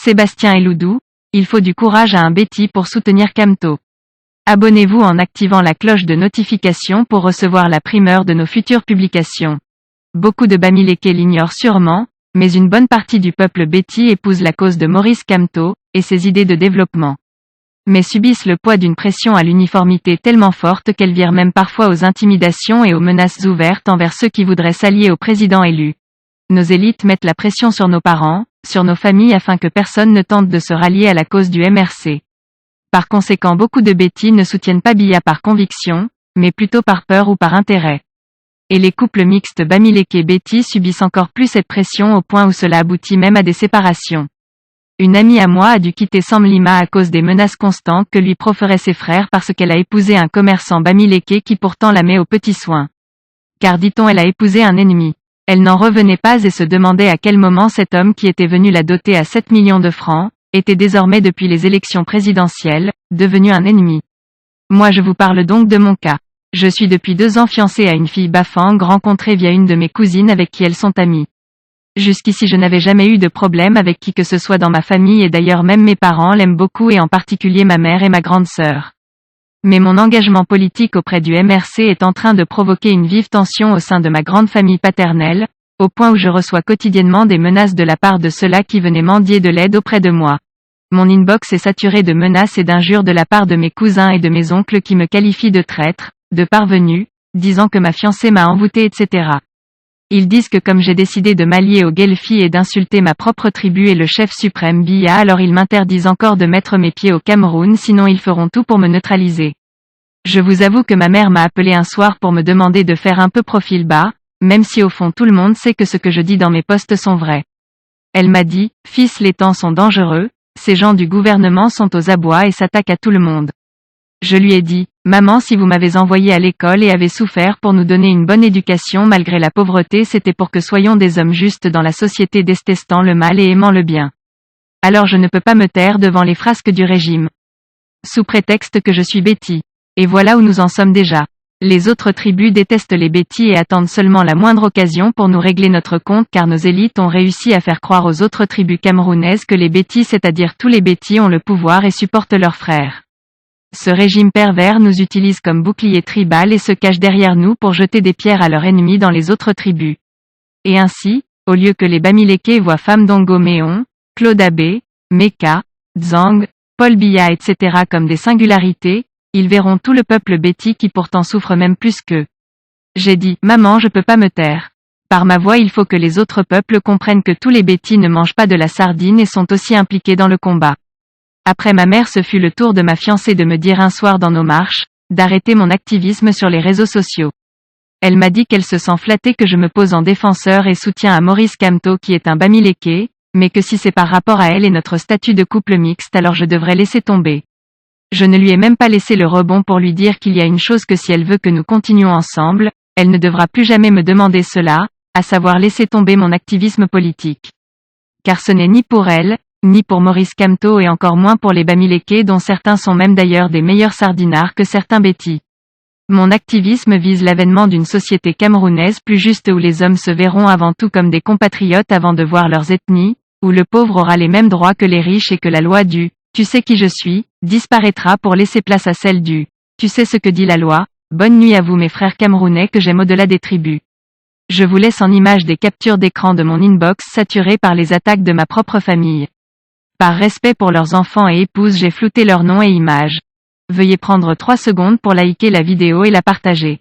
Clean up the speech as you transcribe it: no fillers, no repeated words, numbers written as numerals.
Sébastien Eloudou, il faut du courage à un Betty pour soutenir Kamto. Abonnez-vous en activant la cloche de notification pour recevoir la primeur de nos futures publications. Beaucoup de Bamileke l'ignorent sûrement, mais une bonne partie du peuple Betty épouse la cause de Maurice Kamto, et ses idées de développement. Mais subissent le poids d'une pression à l'uniformité tellement forte qu'elle vire même parfois aux intimidations et aux menaces ouvertes envers ceux qui voudraient s'allier au président élu. Nos élites mettent la pression sur nos parents, sur nos familles afin que personne ne tente de se rallier à la cause du MRC. Par conséquent beaucoup de Betty ne soutiennent pas Biya par conviction, mais plutôt par peur ou par intérêt. Et les couples mixtes Bamileke Betty subissent encore plus cette pression au point où cela aboutit même à des séparations. Une amie à moi a dû quitter Samlima à cause des menaces constantes que lui proféraient ses frères parce qu'elle a épousé un commerçant Bamileke qui pourtant la met aux petits soins. Car dit-on elle a épousé un ennemi. Elle n'en revenait pas et se demandait à quel moment cet homme qui était venu la doter à 7 millions de francs, était désormais depuis les élections présidentielles, devenu un ennemi. Moi je vous parle donc de mon cas. Je suis depuis 2 ans fiancée à une fille Bafang rencontrée via une de mes cousines avec qui elles sont amies. Jusqu'ici je n'avais jamais eu de problème avec qui que ce soit dans ma famille et d'ailleurs même mes parents l'aiment beaucoup et en particulier ma mère et ma grande sœur. Mais mon engagement politique auprès du MRC est en train de provoquer une vive tension au sein de ma grande famille paternelle, au point où je reçois quotidiennement des menaces de la part de ceux-là qui venaient mendier de l'aide auprès de moi. Mon inbox est saturé de menaces et d'injures de la part de mes cousins et de mes oncles qui me qualifient de traître, de parvenu, disant que ma fiancée m'a envoûté etc. Ils disent que comme j'ai décidé de m'allier aux Guelfi et d'insulter ma propre tribu et le chef suprême Biya alors ils m'interdisent encore de mettre mes pieds au Cameroun sinon ils feront tout pour me neutraliser. Je vous avoue que ma mère m'a appelé un soir pour me demander de faire un peu profil bas, même si au fond tout le monde sait que ce que je dis dans mes posts sont vrais. Elle m'a dit, fils les temps sont dangereux, ces gens du gouvernement sont aux abois et s'attaquent à tout le monde. Je lui ai dit, maman si vous m'avez envoyé à l'école et avez souffert pour nous donner une bonne éducation malgré la pauvreté c'était pour que soyons des hommes justes dans la société détestant le mal et aimant le bien. Alors je ne peux pas me taire devant les frasques du régime. Sous prétexte que je suis Betty. Et voilà où nous en sommes déjà. Les autres tribus détestent les Betty et attendent seulement la moindre occasion pour nous régler notre compte car nos élites ont réussi à faire croire aux autres tribus camerounaises que les Betty c'est-à-dire tous les Betty ont le pouvoir et supportent leurs frères. Ce régime pervers nous utilise comme bouclier tribal et se cache derrière nous pour jeter des pierres à leurs ennemis dans les autres tribus. Et ainsi, au lieu que les Bamileke voient Famdongo Méon, Claude Abbé, Meka, Dzang, Paul Biya etc. comme des singularités, ils verront tout le peuple Betty qui pourtant souffre même plus qu'eux. J'ai dit, maman je peux pas me taire. Par ma voix il faut que les autres peuples comprennent que tous les Betty ne mangent pas de la sardine et sont aussi impliqués dans le combat. Après ma mère ce fut le tour de ma fiancée de me dire un soir dans nos marches, d'arrêter mon activisme sur les réseaux sociaux. Elle m'a dit qu'elle se sent flattée que je me pose en défenseur et soutien à Maurice Kamto qui est un Bamileke, mais que si c'est par rapport à elle et notre statut de couple mixte alors je devrais laisser tomber. Je ne lui ai même pas laissé le rebond pour lui dire qu'il y a une chose que si elle veut que nous continuions ensemble, elle ne devra plus jamais me demander cela, à savoir laisser tomber mon activisme politique. Car ce n'est ni pour elle, ni pour Maurice Kamto et encore moins pour les Bamileke dont certains sont même d'ailleurs des meilleurs sardinards que certains Betty. Mon activisme vise l'avènement d'une société camerounaise plus juste où les hommes se verront avant tout comme des compatriotes avant de voir leurs ethnies, où le pauvre aura les mêmes droits que les riches et que la loi du « tu sais qui je suis » disparaîtra pour laisser place à celle du « tu sais ce que dit la loi ». Bonne nuit à vous mes frères camerounais que j'aime au-delà des tribus. Je vous laisse en image des captures d'écran de mon inbox saturé par les attaques de ma propre famille. Par respect pour leurs enfants et épouses j'ai flouté leurs noms et images. Veuillez prendre 3 secondes pour liker la vidéo et la partager.